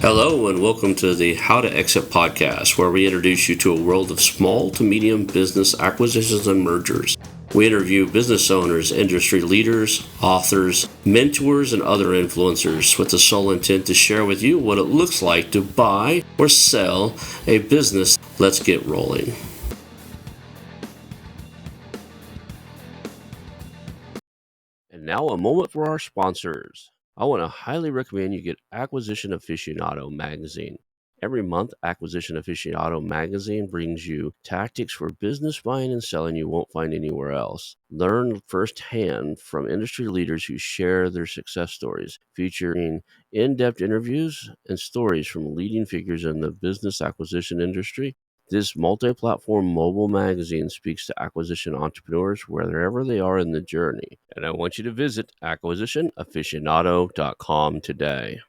Hello and welcome to the How2Exit podcast, where we introduce you to a world of small to medium business acquisitions and mergers. We interview business owners, industry leaders, authors, mentors, and other influencers with the sole intent to share with you what it looks like to buy or sell a business. Let's get rolling. And now a moment for our sponsors. I want to highly recommend you get Acquisition Aficionado magazine. Every month, Acquisition Aficionado magazine brings you tactics for business buying and selling you won't find anywhere else. Learn firsthand from industry leaders who share their success stories, featuring in-depth interviews and stories from leading figures in the business acquisition industry. This multi-platform mobile magazine speaks to acquisition entrepreneurs wherever they are in the journey. And I want you to visit acquisitionaficionado.com today.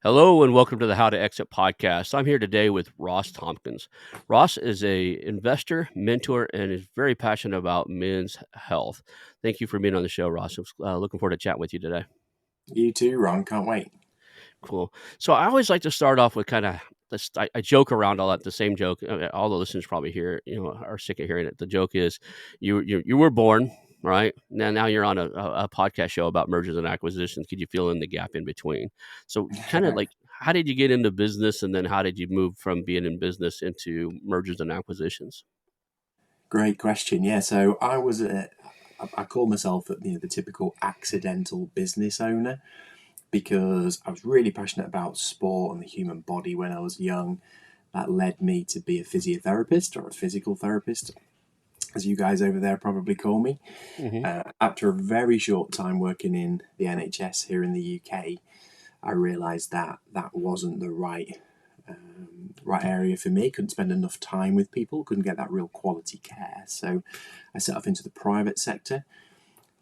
Hello and welcome to the How2Exit podcast. I'm here today with Ross Tompkins. Ross is an investor, mentor, and is very passionate about men's health. Thank you for being on the show, Ross. Looking forward to chatting with you today. You too, Ron. Can't wait. Cool. So I always like to start off with kind of I joke around all that. The same joke. All the listeners probably hear, are sick of hearing it. The joke is, you were born, right? Now you're on a podcast show about mergers and acquisitions. Could you fill in the gap in between? So kind of like, how did you get into business, and then how did you move from being in business into mergers and acquisitions? Great question. Yeah, so I call myself the typical accidental business owner because I was really passionate about sport and the human body when I was young. That led me to be a physiotherapist, or a physical therapist, as you guys over there probably call me. Mm-hmm. After a very short time working in the NHS here in the UK, I realised that wasn't the right area for me. Couldn't spend enough time with people, couldn't get that real quality care. So I set off into the private sector,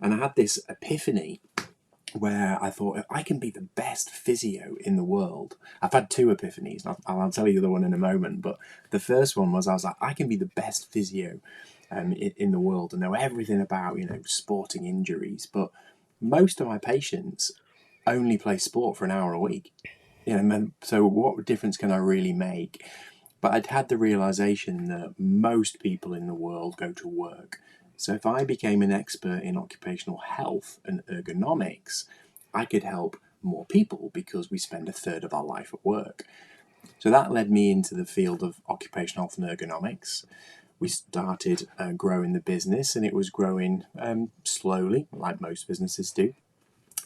and I had this epiphany where I thought, I can be the best physio in the world. I've had two epiphanies. I'll tell you the other one in a moment. But the first one was, I was like, I can be the best physio in the world and know everything about sporting injuries. But most of my patients only play sport for an hour a week. So what difference can I really make? But I'd had the realization that most people in the world go to work. So if I became an expert in occupational health and ergonomics, I could help more people because we spend a third of our life at work. So that led me into the field of occupational health and ergonomics. We started growing the business, and it was growing slowly, like most businesses do.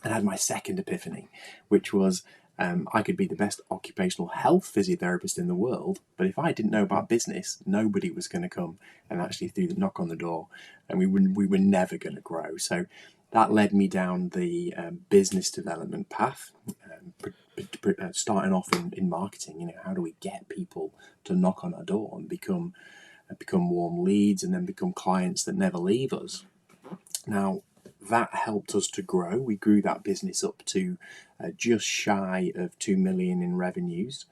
And I had my second epiphany, which was I could be the best occupational health physiotherapist in the world, but if I didn't know about business, nobody was going to come and actually knock on the door, and we were never going to grow. So that led me down the business development path, starting off in marketing. How do we get people to knock on our door and become warm leads, and then become clients that never leave us? Now, that helped us to grow. We grew that business up to just shy of 2 million in revenues.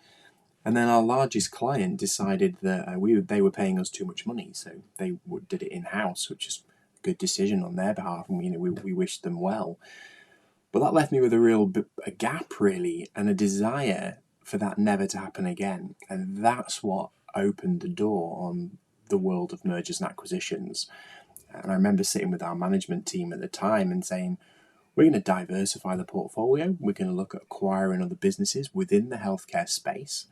And then our largest client decided that they were paying us too much money, so they did it in-house, which is a good decision on their behalf, and we wished them well. But that left me with a gap, really, and a desire for that never to happen again. And that's what opened the door on the world of mergers and acquisitions. And I remember sitting with our management team at the time and saying, we're going to diversify the portfolio. We're going to look at acquiring other businesses within the healthcare space,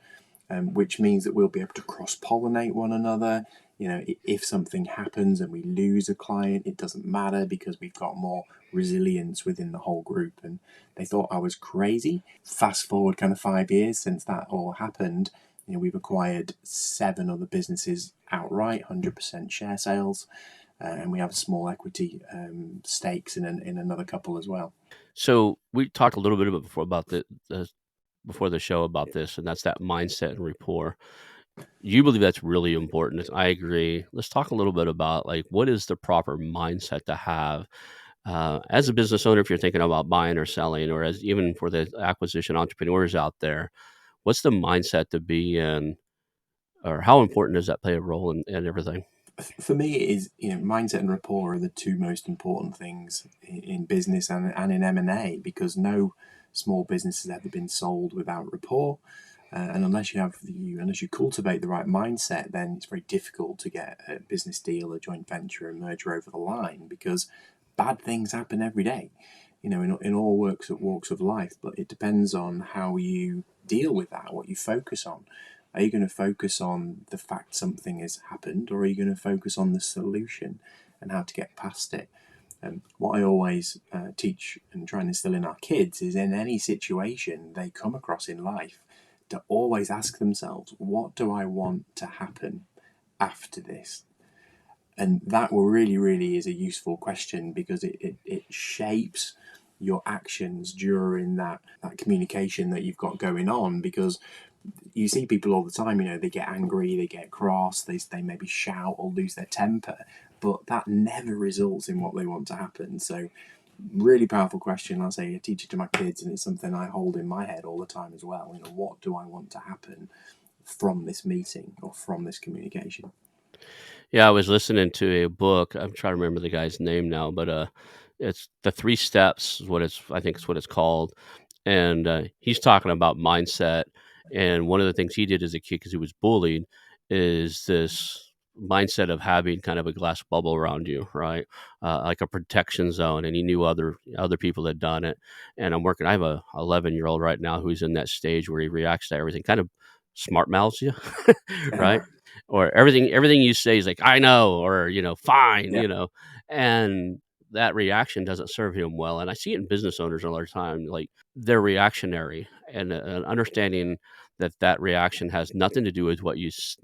which means that we'll be able to cross-pollinate one another. If something happens and we lose a client, it doesn't matter because we've got more resilience within the whole group. And they thought I was crazy. Fast forward kind of 5 years since that all happened, we've acquired 7 other businesses outright, 100% share sales. And we have small equity stakes in another couple as well. So we talked a little bit before the show about this, and that's that mindset and rapport. You believe that's really important. I agree. Let's talk a little bit about what is the proper mindset to have as a business owner if you're thinking about buying or selling, or as even for the acquisition entrepreneurs out there. What's the mindset to be in, or how important does that play a role in everything? For me, it is mindset and rapport are the two most important things in business and in M&A, because no small business has ever been sold without rapport. And unless you cultivate the right mindset, then it's very difficult to get a business deal, a joint venture, a merger over the line, because bad things happen every day, in all walks of life. But it depends on how you deal with that, what you focus on. Are you going to focus on the fact something has happened, or are you going to focus on the solution and how to get past it? What I always teach and try and instill in our kids is, in any situation they come across in life, to always ask themselves, what do I want to happen after this? And that really, really is a useful question, because it shapes your actions during that communication that you've got going on. Because you see people all the time, they get angry, they get cross, they maybe shout or lose their temper, but that never results in what they want to happen. So really powerful question. I say I teach it to my kids, and it's something I hold in my head all the time as well. What do I want to happen from this meeting or from this communication? Yeah, I was listening to a book. I'm trying to remember the guy's name now, but it's the 3 steps is what I think it's what it's called. And he's talking about mindset. And one of the things he did as a kid, because he was bullied, is this mindset of having kind of a glass bubble around you, right? Like a protection zone. And he knew other people had done it. And I have a 11-year-old right now who's in that stage where he reacts to everything, kind of smart mouths you, right? Or everything you say is like, I know, or fine, Yeah. and that reaction doesn't serve him well. And I see it in business owners a lot of time, like they're reactionary, and understanding that reaction has nothing to do with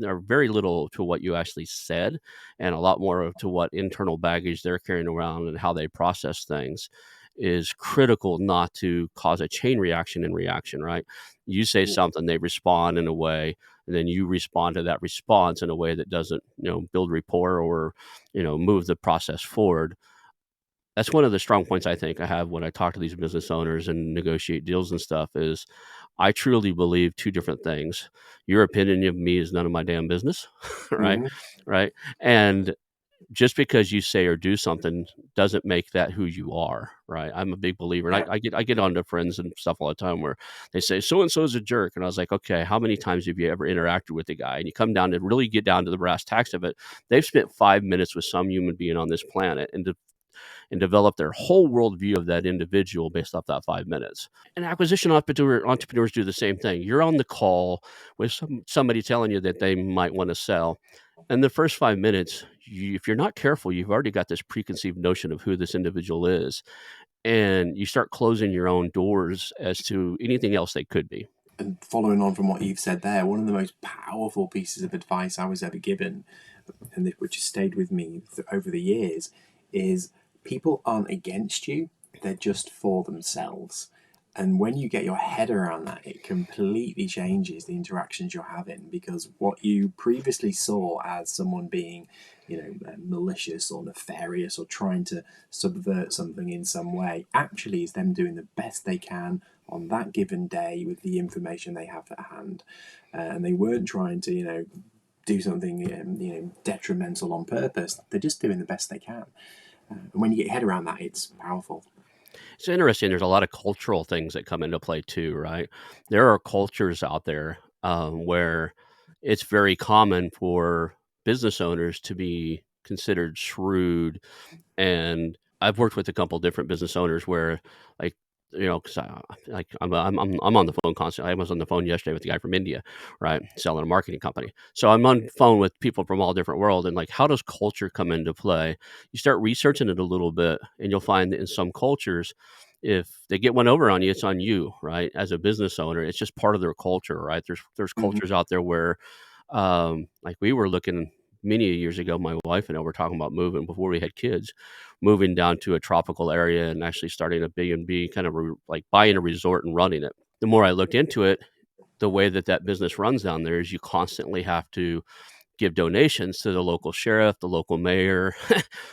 or very little to what you actually said, and a lot more to what internal baggage they're carrying around and how they process things is critical, not to cause a chain reaction in reaction, right? You say something, they respond in a way, and then you respond to that response in a way that doesn't build rapport or move the process forward. That's one of the strong points I think I have when I talk to these business owners and negotiate deals and stuff. Is I truly believe 2 different things. Your opinion of me is none of my damn business. Right. Mm-hmm. Right. And just because you say or do something doesn't make that who you are, right? I'm a big believer, and Yeah. I get on to friends and stuff all the time where they say so and so is a jerk, and I was like, okay, how many times have you ever interacted with a guy? And you come down to really get down to the brass tacks of it. They've spent 5 minutes with some human being on this planet and develop their whole worldview of that individual based off that 5 minutes. And acquisition entrepreneurs do the same thing. You're on the call with somebody telling you that they might want to sell. And the first 5 minutes, if you're not careful, you've already got this preconceived notion of who this individual is. And you start closing your own doors as to anything else they could be. And following on from what you've said there, one of the most powerful pieces of advice I was ever given, and which has stayed with me over the years, is people aren't against you, they're just for themselves. And when you get your head around that, it completely changes the interactions you're having, because what you previously saw as someone being, malicious or nefarious or trying to subvert something in some way, actually is them doing the best they can on that given day with the information they have at hand. And they weren't trying to, do something detrimental on purpose. They're just doing the best they can. And when you get your head around that, it's powerful. It's interesting. There's a lot of cultural things that come into play too, right? There are cultures out there where it's very common for business owners to be considered shrewd. And I've worked with a couple different business owners where, like, because I'm on the phone constantly. I was on the phone yesterday with the guy from India, right, selling a marketing company. So I'm on the phone with people from all different world, and like, how does culture come into play? You start researching it a little bit, and you'll find that in some cultures, if they get one over on you, it's on you, right? As a business owner, it's just part of their culture, right? There's Mm-hmm. cultures out there where, like we were looking many years ago, my wife and I were talking about moving before we had kids, moving down to a tropical area and actually starting a B&B, kind of like buying a resort and running it. The more I looked into it, the way that business runs down there is you constantly have to give donations to the local sheriff, the local mayor,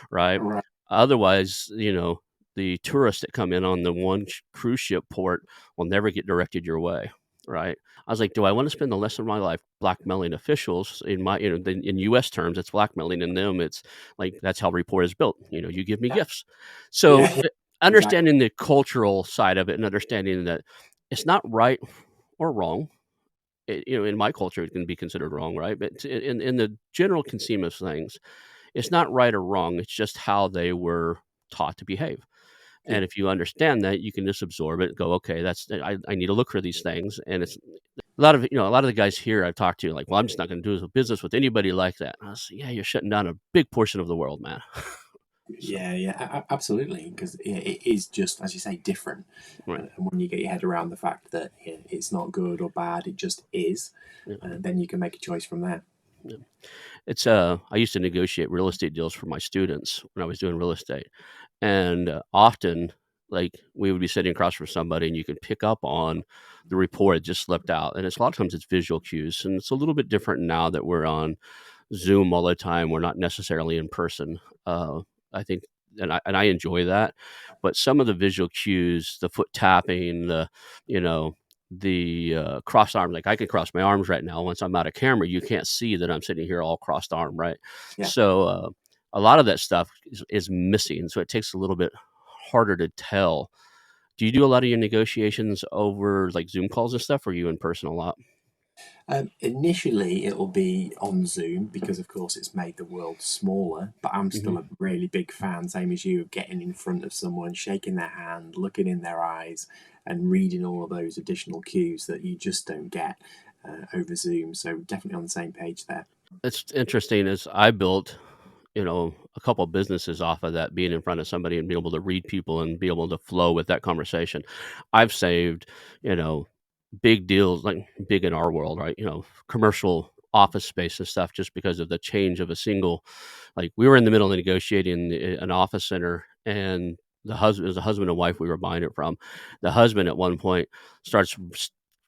right? Right. Otherwise, the tourists that come in on the one cruise ship port will never get directed your way, right? I was like, do I want to spend the rest of my life blackmailing officials in U.S. terms? It's blackmailing. In them, it's like that's how Rapport is built. You give me Yeah. gifts. So Yeah. Exactly. understanding the cultural side of it and understanding that it's not right or wrong. In my culture, it can be considered wrong, right? But in the general scheme of things, it's not right or wrong. It's just how they were taught to behave. Yeah. And if you understand that, you can just absorb it. Go, okay, I need to look for these things. And it's a lot of the guys here I've talked to, like, well, I'm just not going to do business with anybody like that. And I was, yeah, you're shutting down a big portion of the world, man. So, Yeah, yeah, absolutely. Because it is just, as you say, different. right. And when you get your head around the fact that it's not good or bad, it just is, Yeah, then you can make a choice from there. yeah. I used to negotiate real estate deals for my students when I was doing real estate. And often, like, we would be sitting across from somebody and you could pick up on the rapport that just slipped out. And a lot of times it's visual cues. And it's a little bit different now that we're on Zoom all the time. We're not necessarily in person. I think, and I enjoy that. But some of the visual cues, the foot tapping, you know, crossed arm, like I can cross my arms right now. Once I'm out of camera, you can't see that I'm sitting here all crossed arm, right? Yeah. So a lot of that stuff is missing. So it takes a little bit harder to tell. Do you do a lot of your negotiations over like Zoom calls and stuff, or are you in person a lot? Initially, it'll be on Zoom because, of course, it's made the world smaller. But I'm Hmm. still a really big fan, same as you, of getting in front of someone, shaking their hand, looking in their eyes, and reading all of those additional cues that you just don't get over Zoom. So definitely on the same page there. It's interesting as I built, a couple of businesses off of that, being in front of somebody and being able to read people and be able to flow with that conversation. I've saved, you know, big deals, like big in our world, right? Commercial office space and stuff, just because of the change of a single. Like, we were in the middle of negotiating an office center, and the husband, it was a husband and wife we were buying it from. The husband at one point starts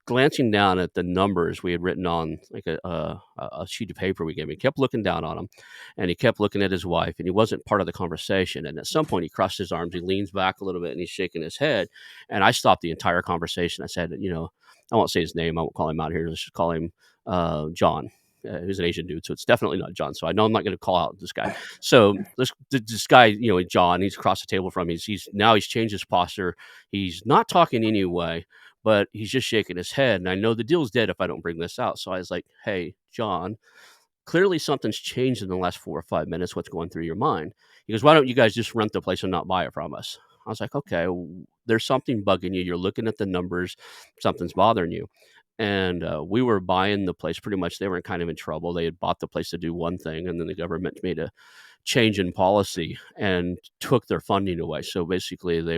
glancing down at the numbers we had written on like a sheet of paper we gave him. He kept looking down on them, and he kept looking at his wife, and he wasn't part of the conversation. And at some point, he crossed his arms, he leans back a little bit, and he's shaking his head. And I stopped the entire conversation. I said, I won't say his name. I won't call him out here. Let's just call him John. Who's an Asian dude, so it's definitely not John. So I know I'm not going to call out this guy. So this guy, John, he's across the table from me. He's changed his posture. He's not talking anyway, but he's just shaking his head. And I know the deal's dead if I don't bring this out. So I was like, "Hey, John, clearly something's changed in the last 4 or 5 minutes. What's going through your mind?" He goes, "Why don't you guys just rent the place and not buy it from us?" I was like, "Okay, there's something bugging you. You're looking at the numbers, something's bothering you." And we were buying the place pretty much. They were kind of in trouble. They had bought the place to do one thing, and then the government made a change in policy and took their funding away. So basically, they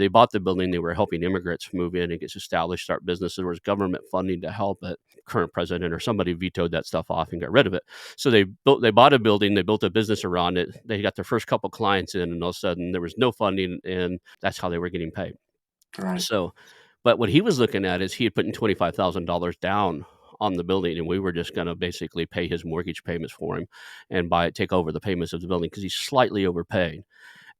bought the building. They were helping immigrants move in and get established, start businesses. There was government funding to help it. Current president or somebody vetoed that stuff off and got rid of it. So they bought a building. They built a business around it. They got their first couple clients in, and all of a sudden there was no funding, and that's how they were getting paid. Right. So, but what he was looking at is he had put in $25,000 down on the building, and we were just going to basically pay his mortgage payments for him and take over the payments of the building because he's slightly overpaid.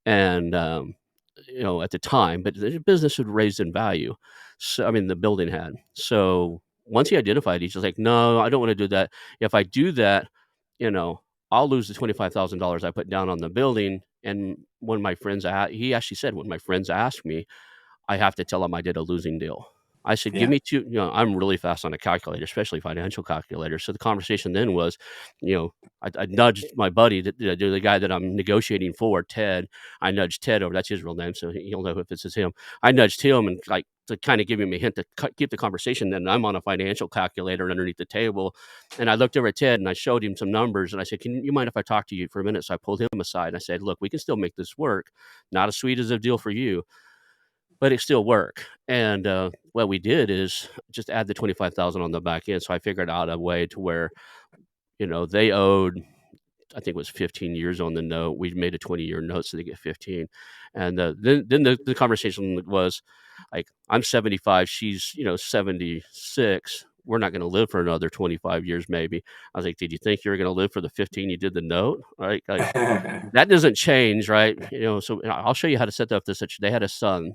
And at the time, but the business had raised in value. So I mean, the building had. So once he identified, he's just like, "No, I don't want to do that. If I do that, you know, I'll lose the $25,000 I put down on the building." And he actually said, when my friends ask me, I have to tell them I did a losing deal. I said, "Give Yeah. me two." I'm really fast on a calculator, especially financial calculator. So the conversation then was, I nudged my buddy, the guy that I'm negotiating for, Ted. I nudged Ted over. That's his real name, so he'll know if this is him. I nudged him and like to kind of give him a hint to keep the conversation. Then I'm on a financial calculator underneath the table, and I looked over at Ted and I showed him some numbers, and I said, "Can you mind if I talk to you for a minute?" So I pulled him aside and I said, "Look, we can still make this work. Not as sweet as a deal for you, but it still work." And what we did is just add the 25,000 on the back end. So I figured out a way to where they owed, I think it was 15 years on the note. We made a 20-year note, so they get 15. And then the conversation was like, I'm 75, she's 76. We're not going to live for another 25 years, maybe. I was like, did you think you were going to live for the 15 you did the note? Right? Like, that doesn't change, right? So I'll show you how to set up this. They had a son,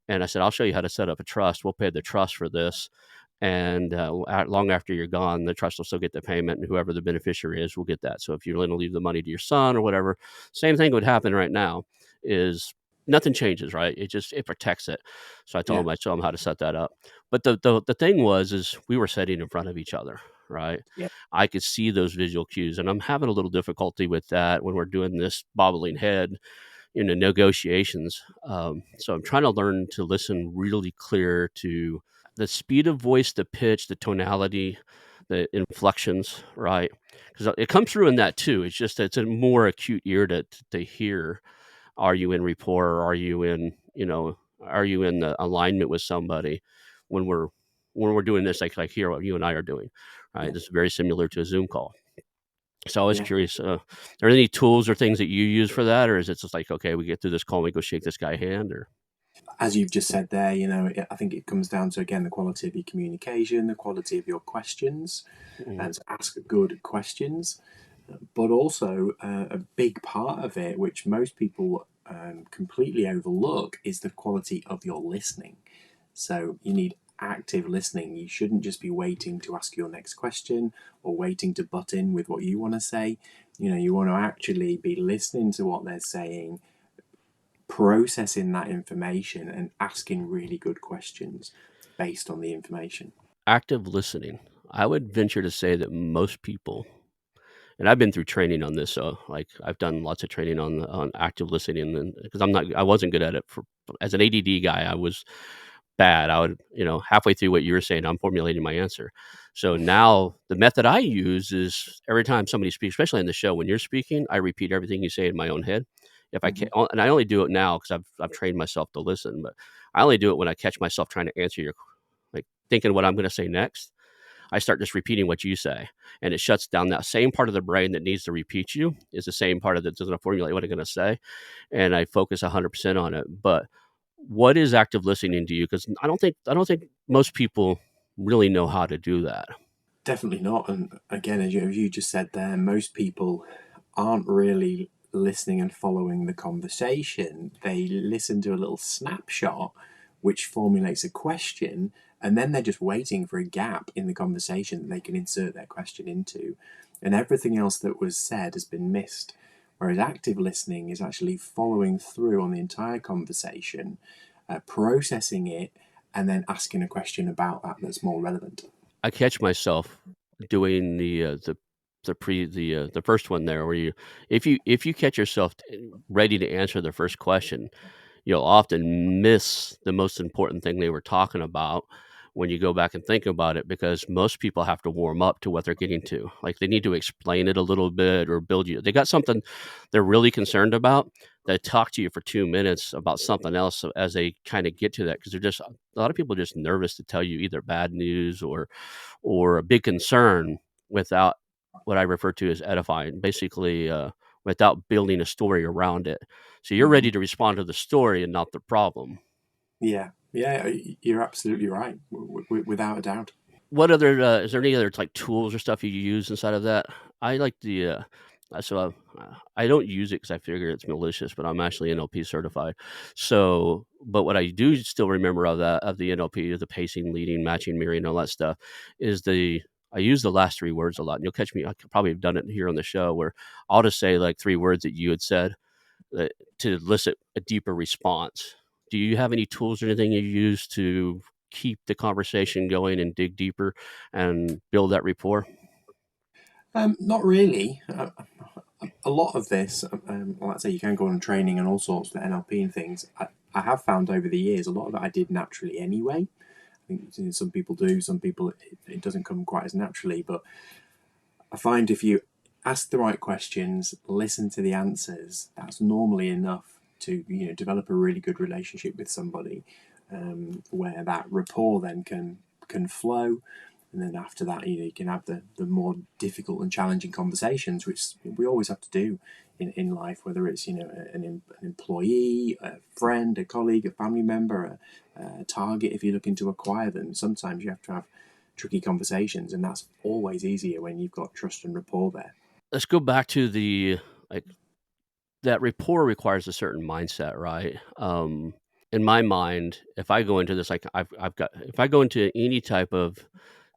and I said, I'll show you how to set up a trust. We'll pay the trust for this. And long after you're gone, the trust will still get the payment, and whoever the beneficiary is will get that. So if you're going to leave the money to your son or whatever, same thing would happen right now is. nothing changes, right? It protects it. So Yeah. I told him how to set that up. But the thing was is we were sitting in front of each other, right? Yeah. I could see those visual cues, and I'm having a little difficulty with that when we're doing this bobbling head in the negotiations. So I'm trying to learn to listen really clear to the speed of voice, the pitch, the tonality, the inflections, right? Because it comes through in that too. It's just it's a more acute ear to hear. Are you in rapport? Or are you in are you in the alignment with somebody when we're doing this like here what you and I are doing, right? Yeah. This is very similar to a Zoom call. So I was Yeah. curious, are there any tools or things that you use for that, or is it just like, okay, we get through this call, and we go shake this guy's hand, or As you've just said there, I think it comes down to, again, the quality of your communication, the quality of your questions, Mhm. and to ask good questions. But also, a big part of it, which most people completely overlook, is the quality of your listening. So you need active listening. You shouldn't just be waiting to ask your next question or waiting to butt in with what you want to say. You want to actually be listening to what they're saying, processing that information, and asking really good questions based on the information. active listening. I would venture to say that most people, and I've been through training on this, so like I've done lots of training on active listening, and because I wasn't good at it for as an ADD guy, I was bad. I would, halfway through what you were saying, I'm formulating my answer. So now the method I use is every time somebody speaks, especially in the show, when you're speaking, I repeat everything you say in my own head. If I can, Mm-hmm. and I only do it now because I've trained myself to listen, but I only do it when I catch myself trying to answer your, like thinking what I'm going to say next. I start just repeating what you say, and it shuts down that same part of the brain that needs to repeat you is the same part of that doesn't formulate what I'm going to say, and I focus 100% on it. But what is active listening to you? Because I don't think most people really know how to do that. Definitely not. And again, as you just said there, most people aren't really listening and following the conversation. They listen to a little snapshot which formulates a question, and then they're just waiting for a gap in the conversation that they can insert their question into. And everything else that was said has been missed. Whereas active listening is actually following through on the entire conversation, processing it, and then asking a question about that that's more relevant. I catch myself doing the first one there, where if you catch yourself ready to answer the first question, you'll often miss the most important thing they were talking about when you go back and think about it, because most people have to warm up to what they're getting to. Like they need to explain it a little bit or build you. They got something they're really concerned about. They talk to you for 2 minutes about something else, so as they kind of get to that, because they're just a lot of people are just nervous to tell you either bad news or a big concern without what I refer to as edifying, basically without building a story around it. So you're Mm-hmm. ready to respond to the story and not the problem. Yeah, yeah, you're absolutely right, without a doubt. What other is there any other like tools or stuff you use inside of that? I like the I don't use it because I figure it's malicious, but I'm actually NLP certified. So, but what I do still remember of the NLP, the pacing, leading, matching, mirroring, all that stuff, is the I use the last three words a lot. And you'll catch me. I could probably have done it here on the show where I'll just say like three words that you had said to elicit a deeper response. Do you have any tools or anything you use to keep the conversation going and dig deeper and build that rapport? Not really. A lot of this, well, let's say you can go on training and all sorts of NLP and things. I have found over the years a lot of it I did naturally anyway. I think some people do, some people it doesn't come quite as naturally. But I find if you ask the right questions, listen to the answers, that's normally enough to develop a really good relationship with somebody, where that rapport then can flow, and then after that you can have the more difficult and challenging conversations, which we always have to do in life, whether it's an employee, a friend, a colleague, a family member, a target. If you're looking to acquire them, sometimes you have to have tricky conversations, and that's always easier when you've got trust and rapport there. Let's go back to the like that rapport requires a certain mindset, right? In my mind, if I go into this, like I've got, if I go into any type of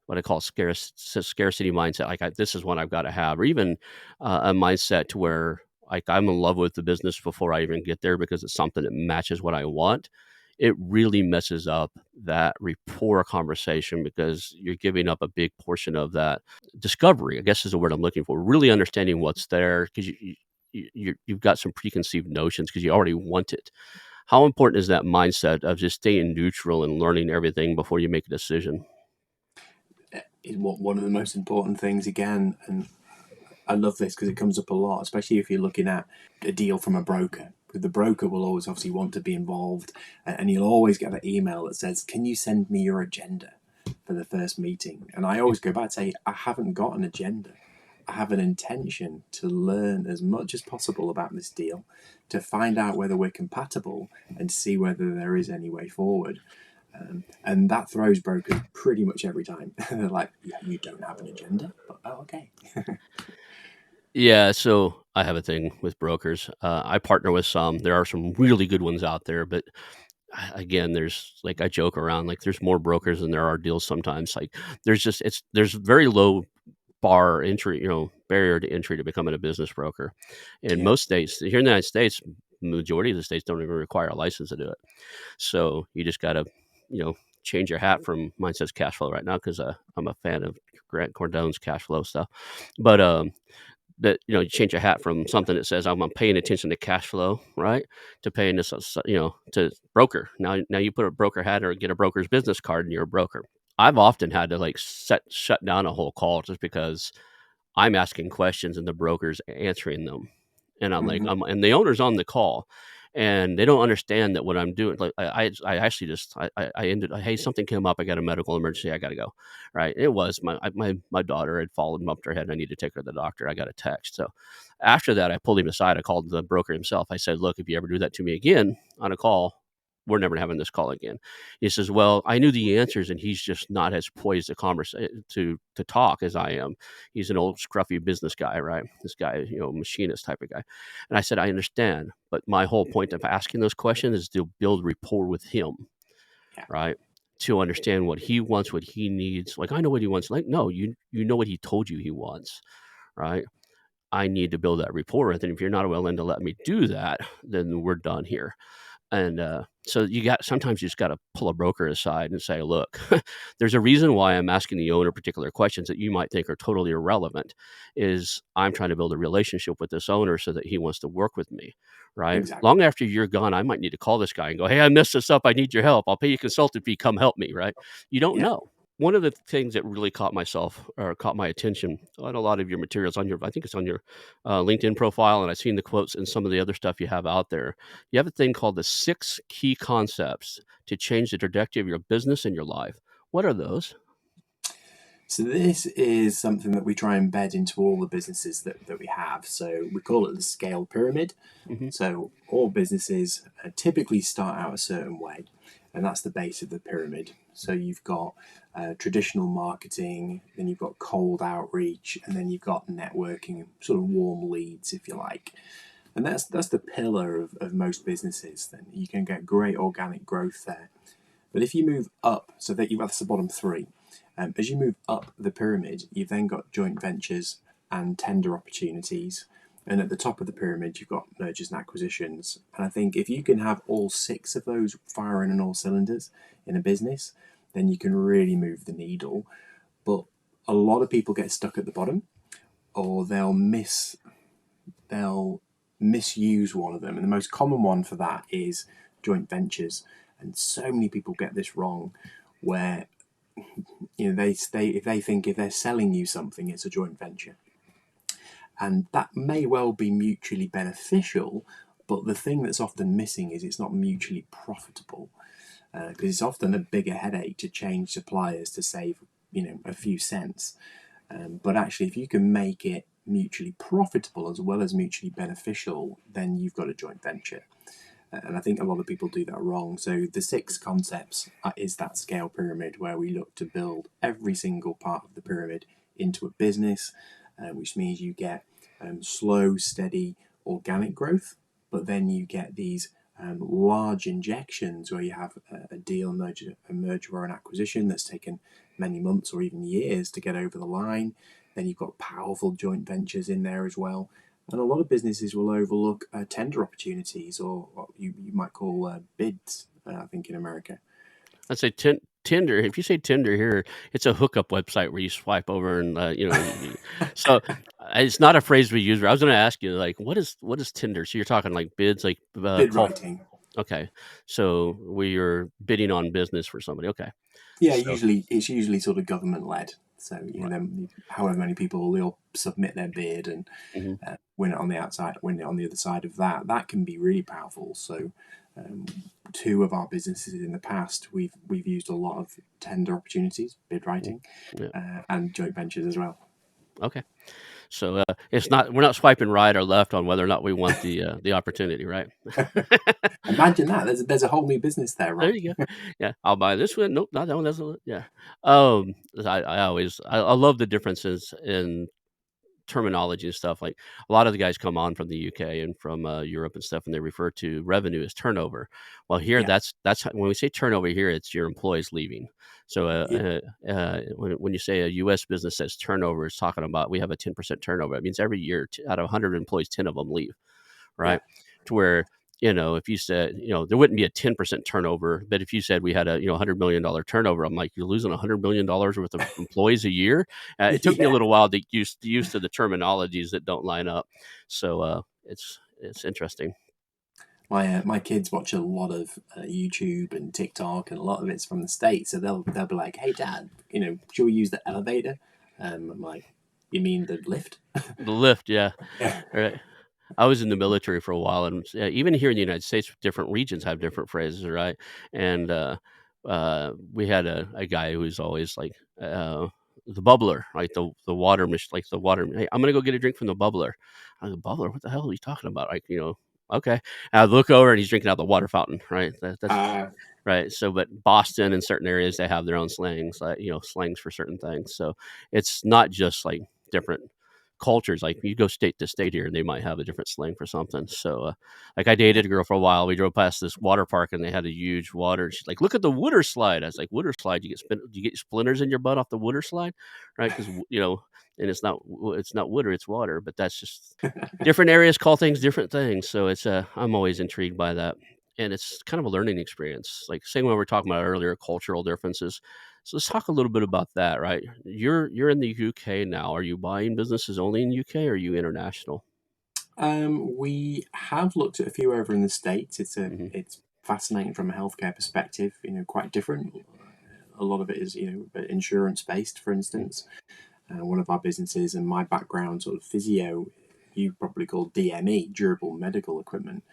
what I call scarcity mindset, like this is one I've got to have, or even a mindset to where like I'm in love with the business before I even get there because it's something that matches what I want, it really messes up that rapport conversation because you're giving up a big portion of that discovery, I guess is the word I'm looking for, really understanding what's there because you've got some preconceived notions because you already want it. How important is that mindset of just staying neutral and learning everything before you make a decision? Is one of the most important things again, and I love this because it comes up a lot, especially if you're looking at a deal from a broker. The broker will always obviously want to be involved, and you'll always get that email that says, "Can you send me your agenda for the first meeting?" And I always go back and say, "I haven't got an agenda. I have an intention to learn as much as possible about this deal, to find out whether we're compatible and see whether there is any way forward." And that throws brokers pretty much every time. They're like, "Yeah, you don't have an agenda?" But, oh, okay. Yeah, so I have a thing with brokers. I partner with some. There are some really good ones out there, but again, there's like I joke around like there's more brokers than there are deals sometimes. Like there's very low bar entry, barrier to entry to becoming a business broker. In Yeah. most states, here in the United States, majority of the states don't even require a license to do it. So you just got to, change your hat from mine says cash flow right now because I'm a fan of Grant Cardone's cash flow stuff. But that you change your hat from something that says I'm paying attention to cash flow, right, to paying this, to broker. Now you put a broker hat or get a broker's business card, and you're a broker. I've often had to like shut down a whole call just because I'm asking questions and the broker's answering them. And I'm like, Mm-hmm. and the owner's on the call and they don't understand that what I'm doing. Like I actually just, I ended, hey, something came up. I got a medical emergency. I got to go. Right. It was my daughter had fallen up her head. I need to take her to the doctor. I got a text. So after that, I pulled him aside. I called the broker himself. I said, look, if you ever do that to me again on a call, we're never having this call again. He says, well, I knew the answers and he's just not as poised to to talk as I am. He's an old scruffy business guy, right? This guy, machinist type of guy. And I said, I understand, but my whole point of asking those questions is to build rapport with him, Yeah. right? To understand what he wants, what he needs. Like I know what he wants. Like, no, you know what he told you he wants, right? I need to build that rapport with him. If you're not willing to let me do that, then we're done here. And so sometimes you just got to pull a broker aside and say, look, there's a reason why I'm asking the owner particular questions that you might think are totally irrelevant. Is I'm trying to build a relationship with this owner so that he wants to work with me, right? Exactly. Long after you're gone, I might need to call this guy and go, hey, I messed this up. I need your help. I'll pay you a consultant fee. Come help me, right? You don't Yeah. know. One of the things that really caught my attention on a lot of your materials I think it's on your LinkedIn profile, and I've seen the quotes and some of the other stuff you have out there. You have a thing called the 6 key concepts to change the trajectory of your business and your life. What are those? So this is something that we try and embed into all the businesses that we have. So we call it the scale pyramid. Mhm. So all businesses typically start out a certain way, and that's the base of the pyramid. So you've got traditional marketing, then you've got cold outreach, and then you've got networking, sort of warm leads, if you like. And that's the pillar of most businesses. Then you can get great organic growth there. But if you move up, so that that's the bottom three. As you move up the pyramid, you've then got joint ventures and tender opportunities. And at the top of the pyramid, you've got mergers and acquisitions. And I think if you can have all 6 of those firing on all cylinders in a business, then you can really move the needle. But a lot of people get stuck at the bottom, or they'll misuse one of them. And the most common one for that is joint ventures. And so many people get this wrong, where they think if they're selling you something, it's a joint venture, and that may well be mutually beneficial. But the thing that's often missing is it's not mutually profitable, because it's often a bigger headache to change suppliers to save a few cents. But actually, if you can make it mutually profitable as well as mutually beneficial, then you've got a joint venture. And I think a lot of people do that wrong. So the 6 concepts is that scale pyramid where we look to build every single part of the pyramid into a business, which means you get slow, steady, organic growth, but then you get these large injections where you have a deal, a merger or an acquisition that's taken many months or even years to get over the line. Then you've got powerful joint ventures in there as well. And a lot of businesses will overlook tender opportunities, or what you might call bids, I think, in America. I'd say Tinder. If you say Tinder here, it's a hookup website where you swipe over and so it's not a phrase we use. I was going to ask you, like, what is Tinder? So you're talking like bids, like Bid call. writing. Okay, so where you're bidding on business for somebody. Okay, Yeah, so usually it's usually sort of government led. So right. then however many people they'll submit their bid and Hmm. win it on the outside, win it on the other side of that. That can be really powerful. So um, two of our businesses in the past, we've used a lot of tender opportunities, bid writing, Yeah. and joint ventures as well. Okay. So it's not we're not swiping right or left on whether or not we want the opportunity, right? Imagine that. There's a whole new business there, There Rob. you go. Yeah, I'll buy this one. Nope, not that one. That's a, yeah. I always I love the differences in terminology and stuff. Like a lot of the guys come on from the UK and from Europe and stuff, and they refer to revenue as turnover. Well, here Yeah, when we say turnover here, it's your employees leaving. So yeah, when you say a US business says turnover, it's talking about we have a 10% turnover. It means every year out of 100 employees, 10 of them leave, yeah, right? To where if you said there wouldn't be a 10% turnover, but if you said we had a $100 million turnover, I'm like, you're losing $100 million worth of employees a year. It took me a yeah. little while to get used to the terminologies that don't line up. So it's interesting. My kids watch a lot of YouTube and TikTok, and a lot of it's from the States. So they'll be like, "Hey, Dad, should we use the elevator?" I'm like, "You mean the lift?" The lift, yeah, Yeah. right. I was in the military for a while, and even here in the United States, different regions have different phrases, right? And we had a guy who was always like the bubbler, like the water like the water. Hey, I'm gonna go get a drink from the bubbler. I go, bubbler? What the hell are you talking about? Like, okay. And I look over and he's drinking out the water fountain, right? That's Uh, right. So, but Boston and certain areas they have their own slangs, like slangs for certain things. So it's not just like different cultures. Like you go state to state here, and they might have a different slang for something. So, like I yeah. dated a girl for a while. We drove past this water park, and they had a huge water. And she's like, "Look at the water slide." I was like, "Water slide? You get splinters in your butt off the water slide, right?" Because and it's not water, it's water. But that's just different areas call things different things. So it's I'm always intrigued by that. And it's kind of a learning experience. Like same way we were talking about earlier, cultural differences. So let's talk a little bit about that, right? You're in the UK now. Are you buying businesses only in UK or are you international? We have looked at a few over in the States. Hmm. It's fascinating from a healthcare perspective. Quite different. A lot of it is insurance based, for instance. One of our businesses and my background, sort of physio, you probably call DME, durable medical equipment.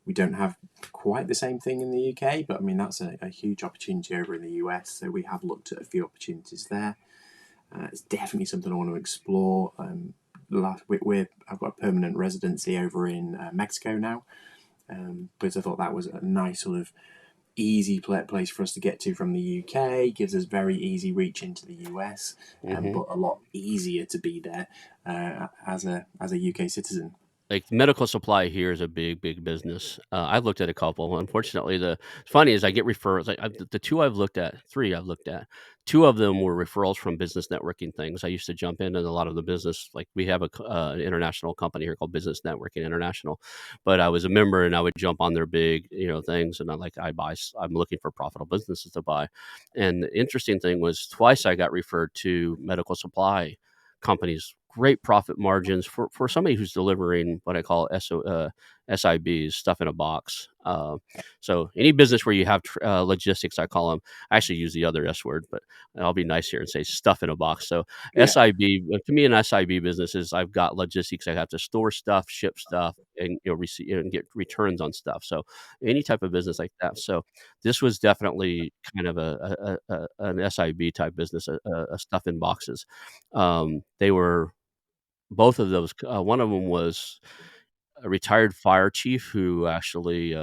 We don't have quite the same thing in the UK, but I mean, that's a huge opportunity over in the US. So we have looked at a few opportunities there. It's definitely something I want to explore. I've got a permanent residency over in Mexico now, because I thought that was a nice sort of easy place for us to get to from the UK. Gives us very easy reach into the US, Hmm. but a lot easier to be there as a UK citizen. Like medical supply here is a big, big business. I've looked at a couple. Unfortunately, the funny is I get referrals. Like the two I've looked at, three I've looked at. Two of them were referrals from business networking things. I used to jump in a lot of the business. Like we have an international company here called Business Networking International, but I was a member and I would jump on their big, things. And I'm looking for profitable businesses to buy. And the interesting thing was twice I got referred to medical supply companies, great profit margins for somebody who's delivering what I call SIBs, stuff in a box. So any business where you have logistics, I call them. I actually use the other S word, but I'll be nice here and say stuff in a box. So Yeah, SIB, to me, an SIB business is I've got logistics. I have to store stuff, ship stuff, and receive and get returns on stuff. So any type of business like that. So this was definitely kind of an SIB type business, a stuff in boxes. They were both of those. One of them was a retired fire chief who actually,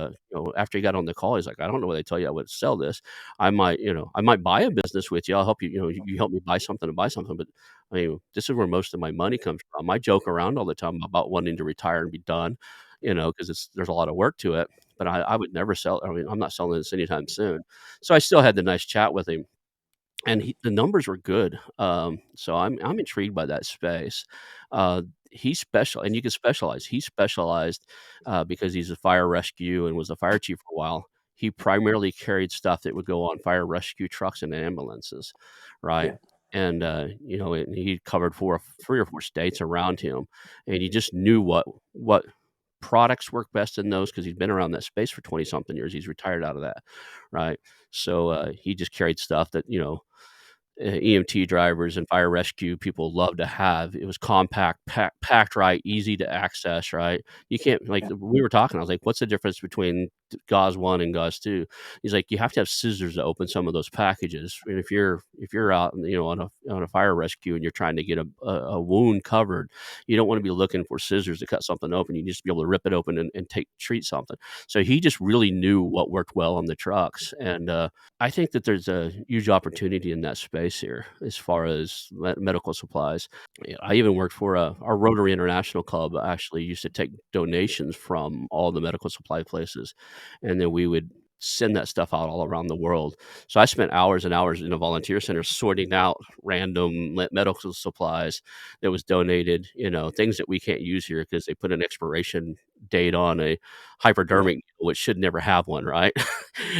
after he got on the call, he's like, "I don't know what they tell you I would sell this. I might buy a business with you. I'll help you. You help me buy something and buy something. But I mean, this is where most of my money comes from. I joke around all the time about wanting to retire and be done, because there's a lot of work to it. But I would never sell. I mean, I'm not selling this anytime soon. So I still had the nice chat with him and the numbers were good. So I'm intrigued by that space. Uh, he special and you can specialize. He specialized, because he's a fire rescue and was a fire chief for a while. He primarily carried stuff that would go on fire rescue trucks and ambulances, right? Yeah. And, and he covered 3 or 4 states around him, and he just knew what products work best in those because 'cause he's been around that space for 20 something years. He's retired out of that, right? So, he just carried stuff that, EMT drivers and fire rescue people love to have. It was compact, packed right, easy to access, right? You can't like Yeah. we were talking, I was like, "What's the difference between gauze 1 and gauze 2?" He's like, "You have to have scissors to open some of those packages." And if you're out, on a fire rescue and you're trying to get a wound covered, you don't wanna be looking for scissors to cut something open. You just be able to rip it open and treat something. So he just really knew what worked well on the trucks, and, I think that there's a huge opportunity in that space here as far as medical supplies. Yeah, I even worked for our Rotary International Club actually used to take donations from all the medical supply places, and then we would send that stuff out all around the world. So I spent hours and hours in a volunteer center sorting out random medical supplies that was donated, things that we can't use here because they put an expiration date on a Yeah. hypodermic, which should never have one, right?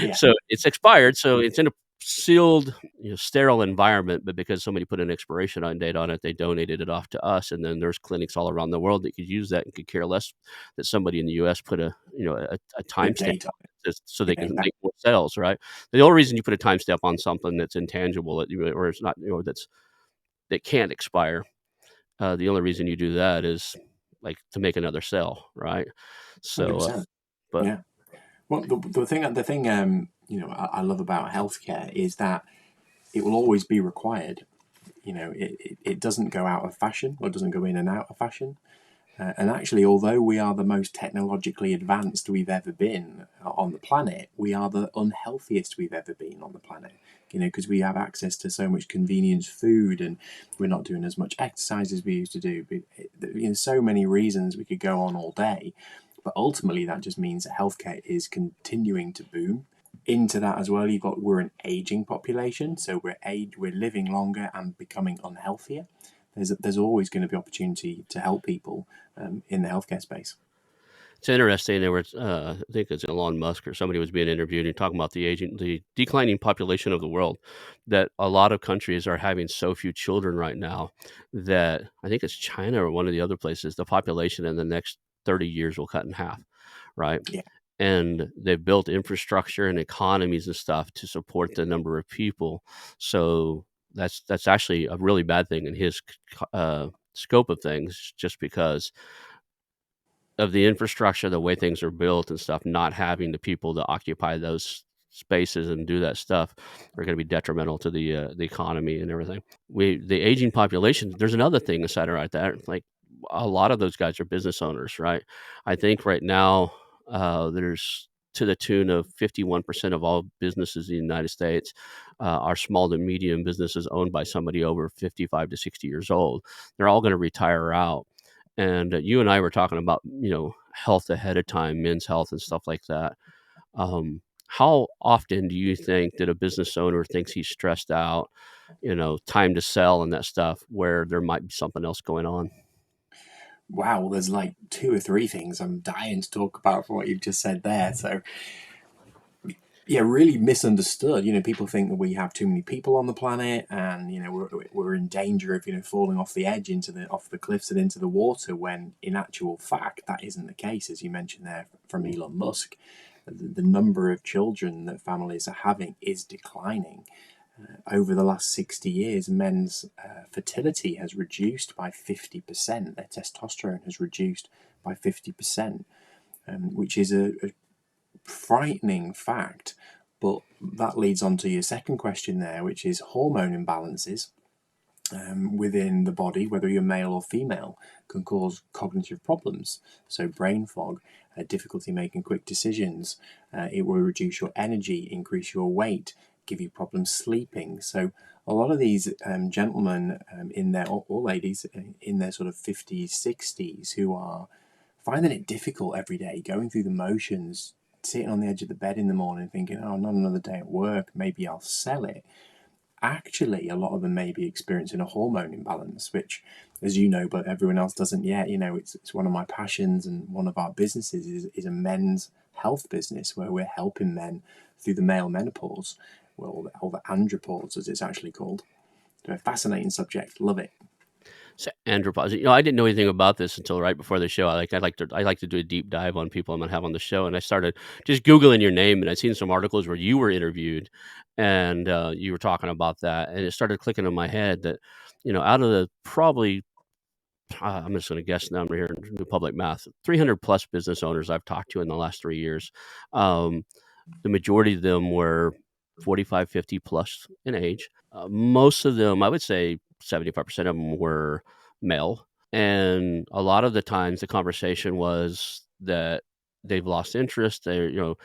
Yeah. So it's expired, so it's in a sealed, sterile environment, but because somebody put an expiration on date on it, they donated it off to us, and then there's clinics all around the world that could use that and could care less that somebody in the US put a Put a timestamp date on it. just so they Yeah. can Exactly. make more sales, right? The only reason you put a timestamp on something that's intangible or it's not, that can't expire, the only reason you do that is, like, to make another sale, right? So, 100%. but Yeah. Well, the thing I love about healthcare is that it will always be required. It doesn't go out of fashion or doesn't go in and out of fashion. And actually, although we are the most technologically advanced we've ever been on the planet, we are the unhealthiest we've ever been on the planet. Because we have access to so much convenience food, and we're not doing as much exercise as we used to do. So many reasons we could go on all day, but ultimately that just means that healthcare is continuing to boom. Into that as well, we're an aging population, so we're living longer and becoming unhealthier. There's always going to be opportunity to help people in the healthcare space. it's interesting. There was, I think it's Elon Musk or somebody was being interviewed and talking about the declining population of the world. That a lot of countries are having so few children right now that I think it's China or one of the other places. The population in the next 30 years will cut in half, right? Yeah. And they've built infrastructure and economies and stuff to support the number of people. So that's actually a really bad thing in his scope of things, just because of the infrastructure, the way things are built and stuff, not having the people to occupy those spaces and do that stuff are going to be detrimental to the economy and everything. The aging population. There's another thing aside right there. Like a lot of those guys are business owners, right? I think right now there's to the tune of 51% of all businesses in the United States are small to medium businesses owned by somebody over 55 to 60 years old. They're all going to retire out, and you and I were talking about, health ahead of time, men's health and stuff like that. How often do you think that a business owner thinks he's stressed out, time to sell and that stuff, where there might be something else going on? Wow, well, there's like two or three things I'm dying to talk about for what you've just said there. So yeah, really misunderstood. People think that we have too many people on the planet, and we're in danger of falling off the edge off the cliffs and into the water. When in actual fact, that isn't the case, as you mentioned there from Elon Musk. The number of children that families are having is declining. Over the last 60 years, men's fertility has reduced by 50%. Their testosterone has reduced by 50%, which is a frightening fact. But that leads on to your second question there, which is hormone imbalances within the body, whether you're male or female, can cause cognitive problems. So brain fog, difficulty making quick decisions. It will reduce your energy, increase your weight, give you problems sleeping. So a lot of these gentlemen in their, or ladies in their sort of 50s, 60s, who are finding it difficult every day, going through the motions, sitting on the edge of the bed in the morning thinking, oh, not another day at work, maybe I'll sell it, actually a lot of them may be experiencing a hormone imbalance, which, as you know, but everyone else doesn't yet. It's one of my passions, and one of our businesses is a men's health business where we're helping men through the male menopause, well, or the andropause as it's actually called. So a fascinating subject, love it. So andropause. I didn't know anything about this until right before the show. I like to do a deep dive on people I'm gonna have on the show, and I started just googling your name, and I seen some articles where you were interviewed, and you were talking about that, and it started clicking in my head that out of the probably I'm just going to guess the number here and do public math 300 plus business owners I've talked to in the last 3 years. Um, the majority of them were 45, 50 plus in age. Most of them, I would say 75% of them were male. And a lot of the times the conversation was that they've lost interest. A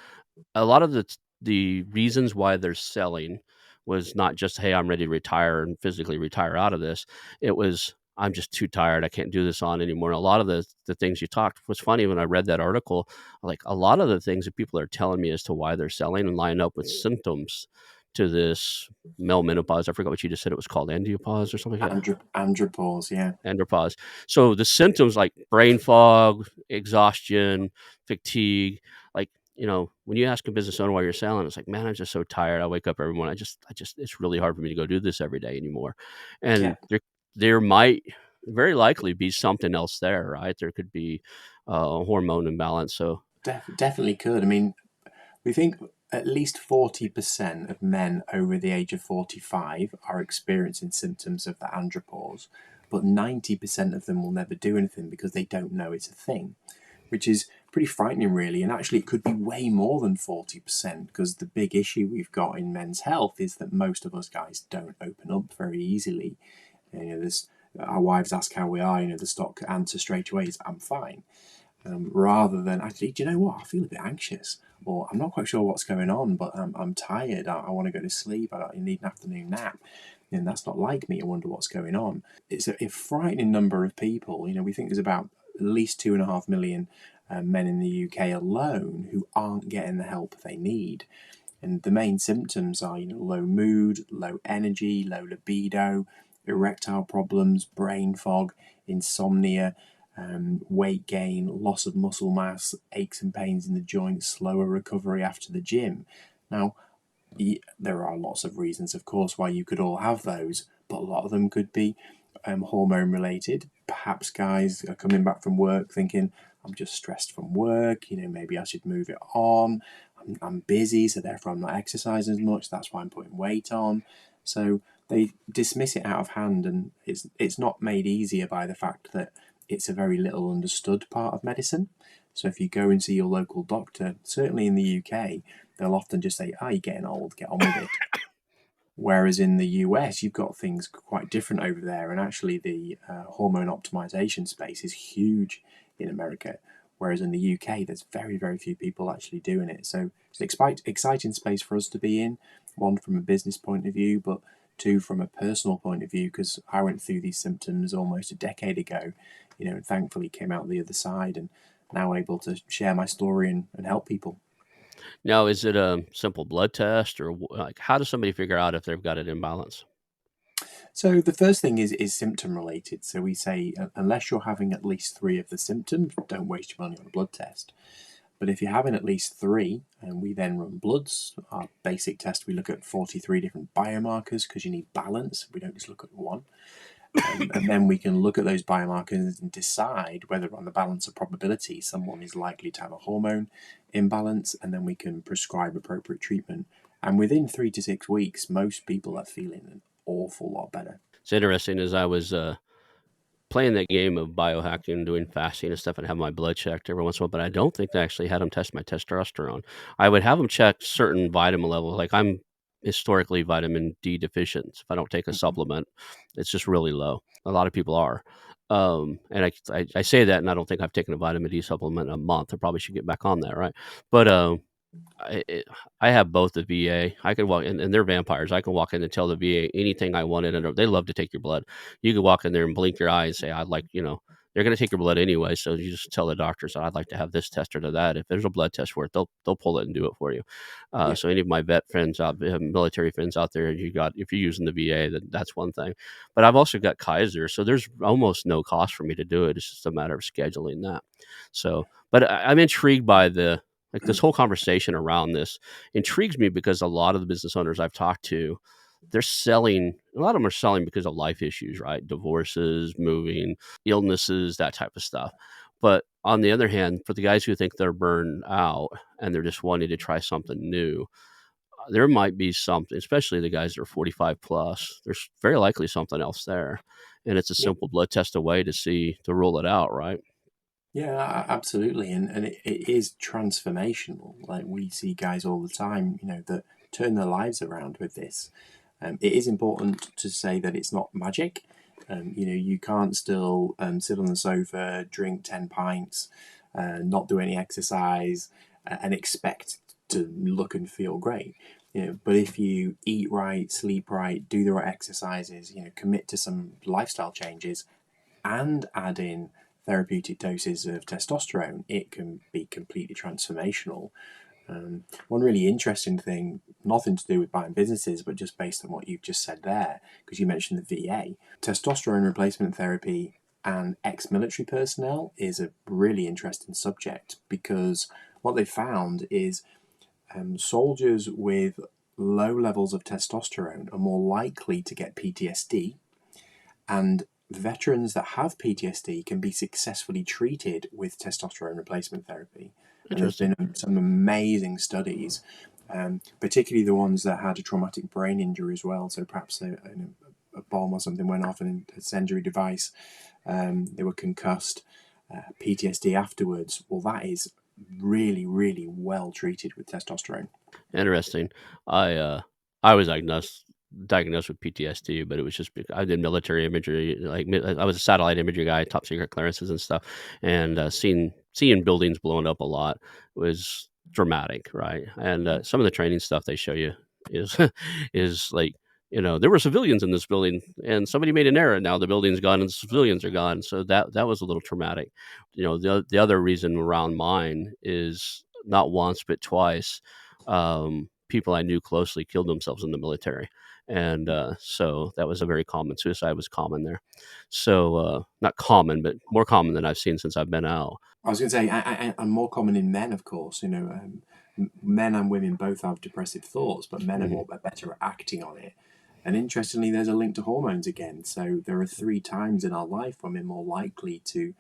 lot of the reasons why they're selling was not just, hey, I'm ready to retire and physically retire out of this. It was, I'm just too tired. I can't do this on anymore. And a lot of the things you talked was funny when I read that article. Like a lot of the things that people are telling me as to why they're selling and line up with symptoms to this male menopause. I forgot what you just said. It was called andropause or something like that. Andropause, yeah. Andropause. So the symptoms like brain fog, exhaustion, fatigue, like when you ask a business owner why you're selling, it's like, man, I'm just so tired. I wake up every morning. It's really hard for me to go do this every day anymore. Yeah, And there might very likely be something else there, right? There could be a hormone imbalance. So definitely could. I mean, we think at least 40% of men over the age of 45 are experiencing symptoms of the andropause, but 90% of them will never do anything because they don't know it's a thing, which is pretty frightening, really. And actually, it could be way more than 40% because the big issue we've got in men's health is that most of us guys don't open up very easily. There's our wives ask how we are. The stock answer straight away is "I'm fine." Rather than actually, do you know what? I feel a bit anxious, or I'm not quite sure what's going on, but I'm tired. I want to go to sleep. I need an afternoon nap. And that's not like me. I wonder what's going on. It's a frightening number of people. We think there's about at least 2.5 million men in the UK alone who aren't getting the help they need. And the main symptoms are, low mood, low energy, low libido, erectile problems, brain fog, insomnia, weight gain, loss of muscle mass, aches and pains in the joints, slower recovery after the gym. Now, there are lots of reasons, of course, why you could all have those, but a lot of them could be hormone related. Perhaps guys are coming back from work thinking, I'm just stressed from work, maybe I should move it on. I'm busy, so therefore I'm not exercising as much. That's why I'm putting weight on. So they dismiss it out of hand, and it's not made easier by the fact that it's a very little understood part of medicine. So if you go and see your local doctor, certainly in the UK, they'll often just say, you're getting old, get on with it. Whereas in the US, you've got things quite different over there. And actually, the hormone optimization space is huge in America. Whereas in the UK, there's very, very few people actually doing it. So it's an exciting space for us to be in, one from a business point of view, but two from a personal point of view, because I went through these symptoms almost a decade ago, and thankfully came out the other side and now able to share my story and help people. now, is it a simple blood test or like how does somebody figure out if they've got an imbalance? So the first thing is symptom related. So we say unless you're having at least 3 of the symptoms, don't waste your money on a blood test. But if you're having at least 3, and we then run bloods, our basic test, we look at 43 different biomarkers because you need balance. We don't just look at one. And then we can look at those biomarkers and decide whether on the balance of probability someone is likely to have a hormone imbalance, and then we can prescribe appropriate treatment. And within 3 to 6 weeks, most people are feeling an awful lot better. It's interesting as I was playing that game of biohacking, doing fasting and stuff, and have my blood checked every once in a while. But I don't think they actually had them test my testosterone. I would have them check certain vitamin levels. Like I'm historically vitamin D deficient. If I don't take a supplement, it's just really low. A lot of people are. And I say that, and I don't think I've taken a vitamin D supplement in a month. I probably should get back on that, right? But I, it, I have both the VA. I can walk in, and they're vampires. I can walk in and tell the VA anything I wanted, and they love to take your blood. You can walk in there and blink your eye and say, "I'd like, they're going to take your blood anyway. So you just tell the doctors, I'd like to have this test or that. If there's a blood test for it, they'll pull it and do it for you. Yeah. So any of my vet friends military friends out there, if you're using the VA, then that's one thing. But I've also got Kaiser, so there's almost no cost for me to do it. It's just a matter of scheduling that. So, but I'm intrigued by this whole conversation around this intrigues me because a lot of the business owners I've talked to, they're selling. A lot of them are selling because of life issues, right? Divorces, moving, illnesses, that type of stuff. But on the other hand, for the guys who think they're burned out and they're just wanting to try something new, there might be something, especially the guys that are 45 plus. There's very likely something else there, and it's a Yeah. simple blood test away to rule it out, right? Yeah, absolutely, and it is transformational. Like we see guys all the time, that turn their lives around with this. It is important to say that it's not magic. You can't still sit on the sofa, drink 10 pints, not do any exercise, and expect to look and feel great. But if you eat right, sleep right, do the right exercises, commit to some lifestyle changes, and add in therapeutic doses of testosterone, it can be completely transformational. One really interesting thing, nothing to do with buying businesses, but just based on what you've just said there, because you mentioned the VA, testosterone replacement therapy and ex-military personnel is a really interesting subject, because what they found is soldiers with low levels of testosterone are more likely to get PTSD, and veterans that have PTSD can be successfully treated with testosterone replacement therapy. And there's Interesting. been some amazing studies, particularly the ones that had a traumatic brain injury as well. So perhaps a bomb or something went off an incendiary device. They were concussed, PTSD afterwards. Well, that is really, really well treated with testosterone. Interesting. I was diagnosed with PTSD, but it was just I did military imagery. I was a satellite imagery guy, top secret clearances and stuff, and seeing buildings blowing up a lot was dramatic, right? And some of the training stuff they show you is is like, there were civilians in this building, and somebody made an error. Now the building's gone, and the civilians are gone. So that was a little traumatic. The other reason around mine is not once but twice. People I knew closely killed themselves in the military, and so that was a very common. Suicide was common there, so not common, but more common than I've seen since I've been out. I was going to say, and more common in men, of course. Men and women both have depressive thoughts, but men Hmm. are better at acting on it. And interestingly, there's a link to hormones again. So there are 3 times in our life when we're more likely to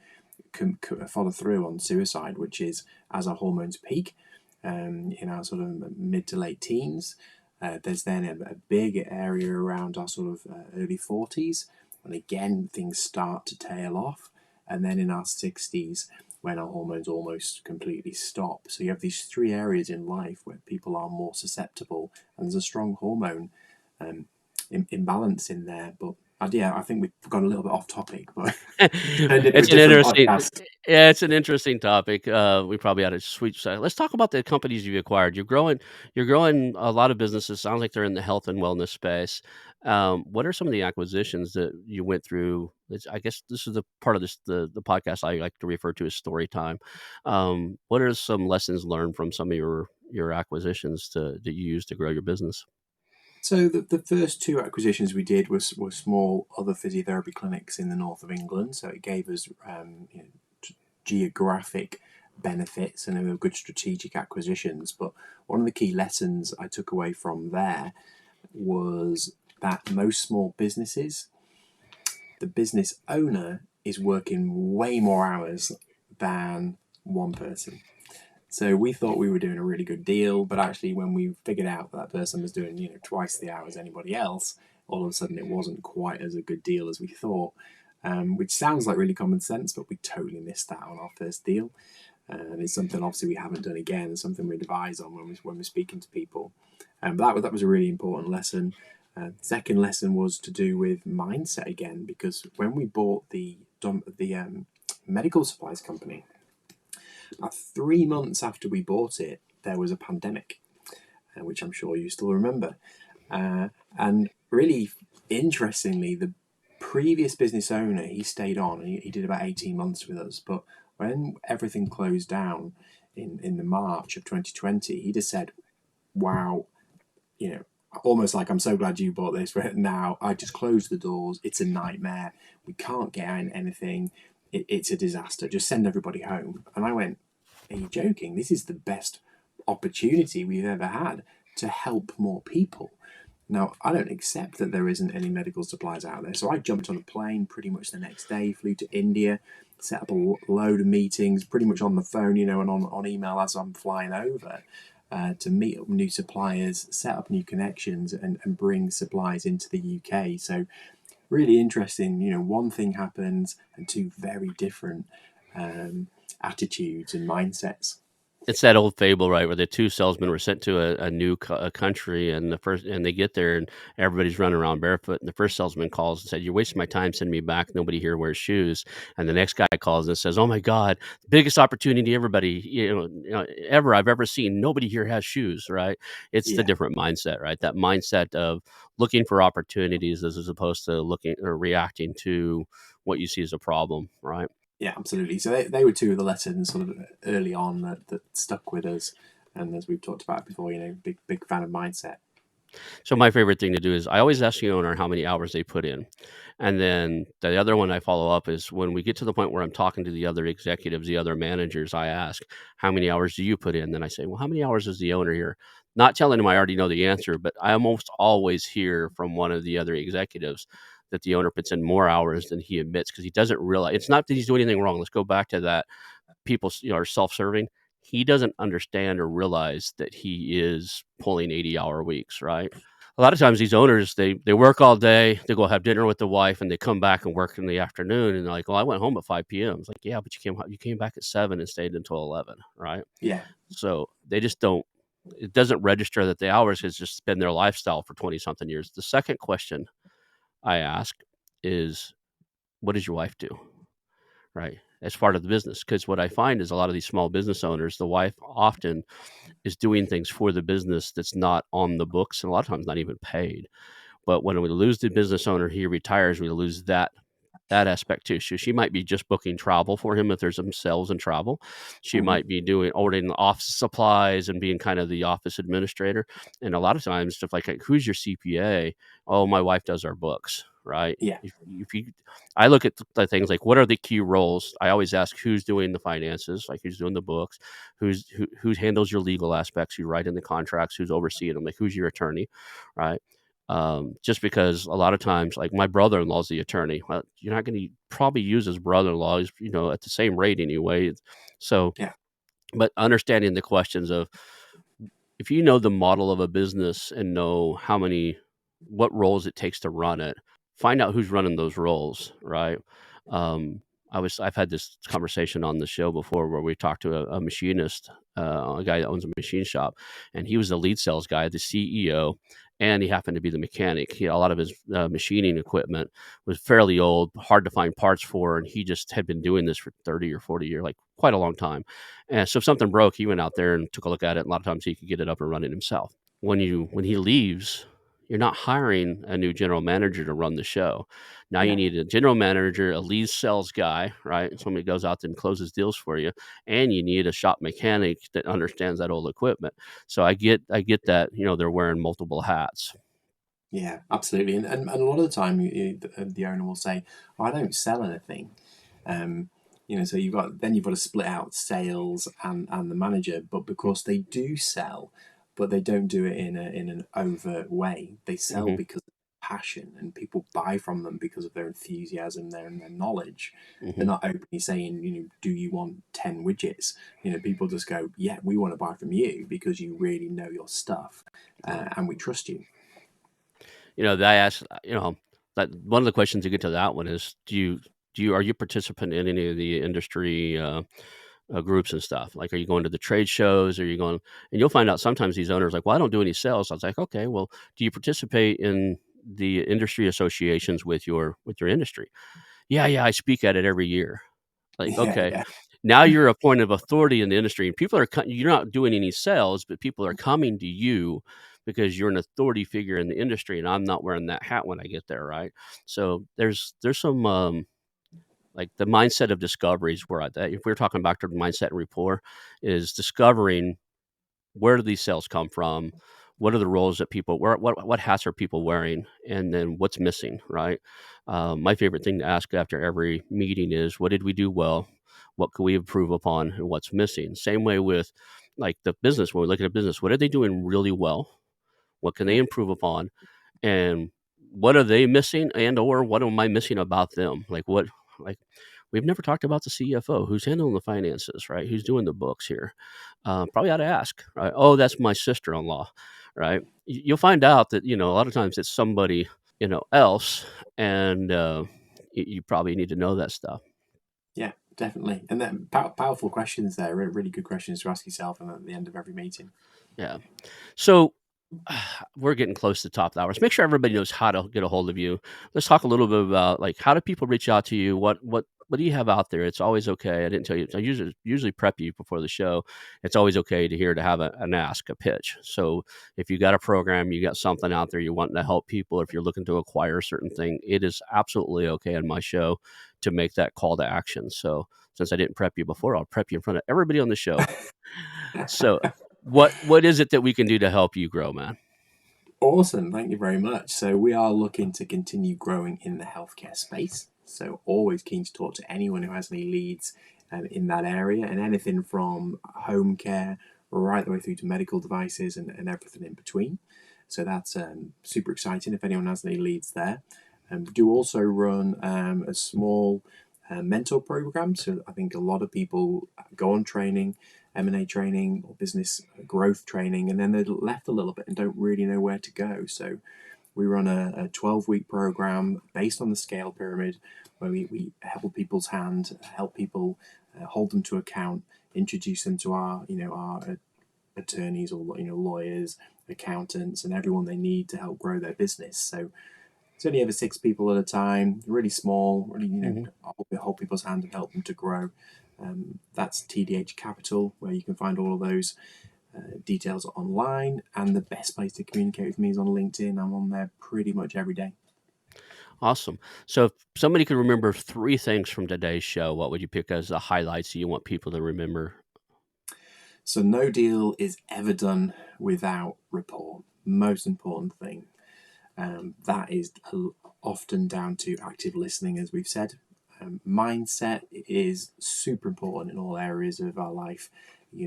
follow through on suicide, which is as our hormones peak in our sort of mid to late teens. There's then a big area around our sort of early 40s, when again things start to tail off. And then in our 60s, when our hormones almost completely stop. So you have these 3 areas in life where people are more susceptible, and there's a strong hormone um, imbalance in there. But yeah, I think we've gone a little bit off topic, but turned into a It's an different interesting, podcast. yeah, it's an interesting topic. We probably ought to switch side. Let's talk about the companies you've acquired. You're growing a lot of businesses. Sounds like they're in the health and wellness space. What are some of the acquisitions that you went through? I guess this is the part of the podcast I like to refer to as story time. What are some lessons learned from some of your acquisitions that you use to grow your business? So the first 2 acquisitions we did were small other physiotherapy clinics in the north of England. So it gave us geographic benefits, and they were good strategic acquisitions. But one of the key lessons I took away from there was that most small businesses, the business owner is working way more hours than one person. So we thought we were doing a really good deal, but actually, when we figured out that person was doing twice the hours anybody else, all of a sudden it wasn't quite as a good deal as we thought. Which sounds like really common sense, but we totally missed that on our first deal, and it's something obviously we haven't done again, and something we advise on when we're speaking to people. But that was a really important lesson. Second lesson was to do with mindset again, because when we bought the medical supplies company, about 3 months after we bought it, there was a pandemic, which I'm sure you still remember. And really interestingly, the previous business owner, he stayed on. He did about 18 months with us. But when everything closed down in the March of 2020, he just said, wow, you know, almost like, I'm so glad you bought this. Right now, I just closed the doors. It's a nightmare. We can't get anything. It's a disaster. Just send everybody home. And I went, are you joking? This is the best opportunity we've ever had to help more people. Now, I don't accept that there isn't any medical supplies out there. So I jumped on a plane pretty much the next day, flew to India, set up a load of meetings, pretty much on the phone, and on email as I'm flying over, to meet up new suppliers, set up new connections, and bring supplies into the UK. So really interesting. One thing happens and two very different attitudes and mindsets. It's that old fable, right, where the two salesmen were sent to a new country, and they get there, and everybody's running around barefoot. And the first salesman calls and said, "You're wasting my time. Send me back. Nobody here wears shoes." And the next guy calls and says, "Oh my God, biggest opportunity everybody ever I've ever seen. Nobody here has shoes." Right? It's the Yeah. different mindset, right? That mindset of looking for opportunities as opposed to looking or reacting to what you see as a problem, right? Yeah, absolutely. So they were two of the lessons sort of early on that stuck with us. And as we've talked about before, big fan of mindset. So my favorite thing to do is I always ask the owner how many hours they put in. And then the other one I follow up is when we get to the point where I'm talking to the other executives, the other managers, I ask, how many hours do you put in? Then I say, well, how many hours is the owner here? Not telling them I already know the answer, but I almost always hear from one of the other executives that the owner puts in more hours than he admits because he doesn't realize it's not that he's doing anything wrong. Let's go back to that. People are self-serving. He doesn't understand or realize that he is pulling 80-hour weeks, right? A lot of times these owners they work all day, they go have dinner with the wife, and they come back and work in the afternoon, and they're like, well, I went home at 5 p.m. It's like, yeah, but you came back at 7 and stayed until 11, right? Yeah, So they just don't, it doesn't register that the hours has just been their lifestyle for 20 something years. The second question I ask is, what does your wife do, right, as part of the business? Because what I find is a lot of these small business owners, the wife often is doing things for the business that's not on the books, and a lot of times not even paid. But when we lose the business owner, he retires, we lose that aspect too. She might be just booking travel for him if there's some sales and travel. She hmm might be doing ordering office supplies and being kind of the office administrator. And a lot of times, stuff like who's your CPA? Oh, my wife does our books, right? yeah, If you, I look at the things like what are the key roles. I always ask who's doing the finances, like who's doing the books, who handles your legal aspects, who write in the contracts, who's overseeing them, like who's your attorney, right? Just because a lot of times, like my brother-in-law is the attorney. Well, you're not going to probably use his brother-in-law. He's at the same rate anyway. So, yeah, but understanding the questions of if you know the model of a business and know what roles it takes to run it, find out who's running those roles, right? Um, I've had this conversation on the show before where we talked to a machinist, a guy that owns a machine shop, and he was the lead sales guy, the CEO, and he happened to be the mechanic. A lot of his machining equipment was fairly old, hard to find parts for, and he just had been doing this for 30 or 40 years, like quite a long time. And so if something broke, he went out there and took a look at it. And a lot of times he could get it up and running himself. When he leaves, you're not hiring a new general manager to run the show. Now you no, need a general manager, a lead sales guy, right? Somebody goes out there and closes deals for you, and you need a shop mechanic that understands that old equipment. So I get that they're wearing multiple hats. yeah, absolutely. And a lot of the time, the owner will say, oh, I don't sell anything. So you've got to split out sales and the manager, but because they do sell, but they don't do it in an overt way. They sell Hmm. because of passion, and people buy from them because of their enthusiasm, their knowledge. They're Hmm. not openly saying, do you want 10 widgets? People just go, yeah, we want to buy from you because you really know your stuff, Right. and we trust you. That asks, that one of the questions you get to that one is, are you a participant in any of the industry groups and stuff? Like, are you going to the trade shows? Are you going? And you'll find out sometimes these owners are like, well, I don't do any sales. I was like, okay, well, do you participate in the industry associations with your industry? Yeah, yeah, I speak at it every year. Like, Yeah, okay, yeah, now you're a point of authority in the industry, and you're not doing any sales, but people are coming to you because you're an authority figure in the industry, and I'm not wearing that hat when I get there, right? So there's some like the mindset of discovery is where if we're talking back to the mindset and rapport, is discovering where do these sales come from, what are the roles that people wear, what hats are people wearing, and then what's missing, right? My favorite thing to ask after every meeting is, what did we do well, what could we improve upon, and what's missing. Same way with like the business. When we look at a business, what are they doing really well, what can they Yeah. improve upon, and what are they missing, and or what am I missing about them? Like we've never talked about the CFO, who's handling the finances, right? Who's doing the books here? Probably ought to ask, right? Oh, that's my sister-in-law, right? You'll find out that, a lot of times it's somebody, else, and you probably need to know that stuff. Yeah, definitely. And then powerful questions there, really good questions to ask yourself and at the end of every meeting. Yeah. So we're getting close to the top of the hours. Make sure everybody knows how to get a hold of you. Let's talk a little bit about, like, how do people reach out to you? What do you have out there? It's always okay. I didn't tell you. I usually prep you before the show. It's always okay to have an ask, a pitch. So if you got a program, you got something out there you want to help people. If you're looking to acquire a certain thing, it is absolutely okay on my show to make that call to action. So since I didn't prep you before, I'll prep you in front of everybody on the show. So what is it that we can do to help you grow, man? Awesome, thank you very much. So we are looking to continue growing in the healthcare space. So always keen to talk to anyone who has any leads in that area, and anything from home care right the way through to medical devices and everything in between. So that's super exciting if anyone has any leads there. We do also run a small mentor program. So I think a lot of people go on training, M&A training or business growth training, and then they're left a little bit and don't really know where to go. So we run a 12-week program based on the scale pyramid, where we hold people's hand, help people hold them to account, introduce them to our attorneys or lawyers, accountants, and everyone they need to help grow their business. So it's only ever 6 people at a time, really small, really, hold people's hand and help them to grow. That's TDH Capital, where you can find all of those details online. And the best place to communicate with me is on LinkedIn. I'm on there pretty much every day. Awesome. So if somebody could remember 3 things from today's show, what would you pick as the highlights that you want people to remember? So no deal is ever done without rapport. Most important thing. That is often down to active listening, as we've said. Mindset is super important in all areas of our life.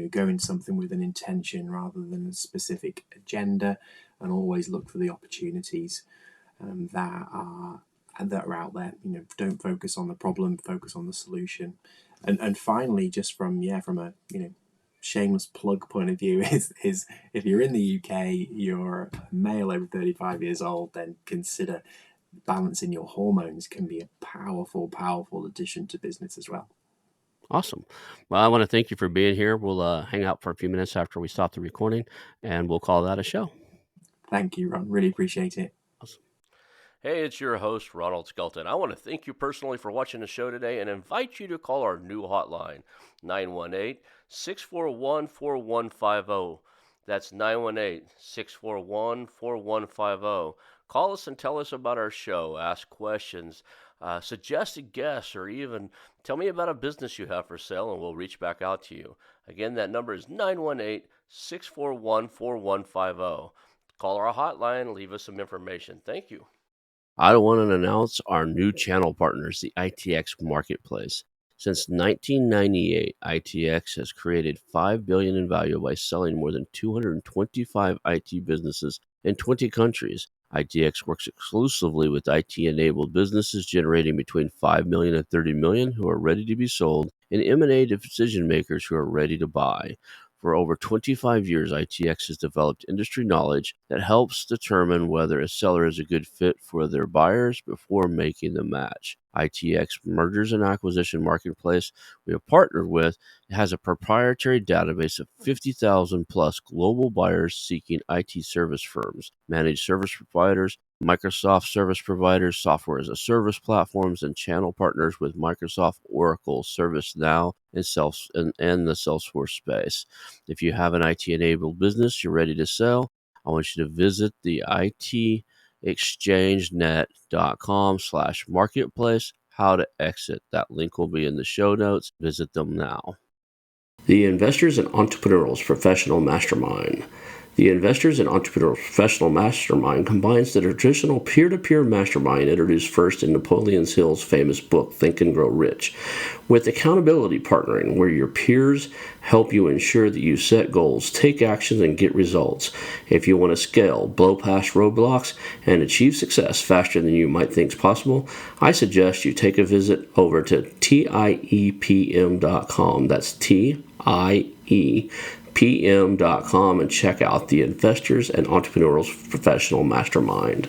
Go into something with an intention rather than a specific agenda, and always look for the opportunities that are out there. Don't focus on the problem, focus on the solution. And finally, just from a shameless plug point of view, is if you're in the UK, you're a male over 35 years old, then consider balancing your hormones can be a powerful addition to business as well. Awesome. Well, I want to thank you for being here. We'll hang out for a few minutes after we stop the recording, and we'll call that a show. Thank you, Ron. Really appreciate it. Awesome. Hey, it's your host, Ronald Skelton. I want to thank you personally for watching the show today and invite you to call our new hotline, 918-641-4150. That's 918-641-4150. Call us and tell us about our show, ask questions, suggested guests, or even tell me about a business you have for sale, and we'll reach back out to you. Again, that number is 918-641-4150. Call our hotline, leave us some information. Thank you. I want to announce our new channel partners, the ITX Marketplace. Since 1998, ITX has created $5 billion in value by selling more than 225 IT businesses in 20 countries. ITX works exclusively with IT-enabled businesses generating between $5 million and $30 million who are ready to be sold, and M&A decision makers who are ready to buy. For over 25 years, ITX has developed industry knowledge that helps determine whether a seller is a good fit for their buyers before making the match. ITX Mergers and Acquisition Marketplace we have partnered with has a proprietary database of 50,000 plus global buyers seeking IT service firms, managed service providers, Microsoft service providers, software as a service platforms, and channel partners with Microsoft, Oracle, ServiceNow, and the Salesforce space. If you have an IT-enabled business you're ready to sell, I want you to visit the itexchangenet.com/marketplace, how to exit. That link will be in the show notes. Visit them now. The Investors and Entrepreneurs Professional Mastermind. The Investors and Entrepreneurs Professional Mastermind combines the traditional peer-to-peer mastermind introduced first in Napoleon Hill's famous book, Think and Grow Rich, with accountability partnering, where your peers help you ensure that you set goals, take actions, and get results. If you want to scale, blow past roadblocks, and achieve success faster than you might think is possible, I suggest you take a visit over to TIEPM.com. That's TIEPM.com and check out the Investors and Entrepreneurs Professional Mastermind.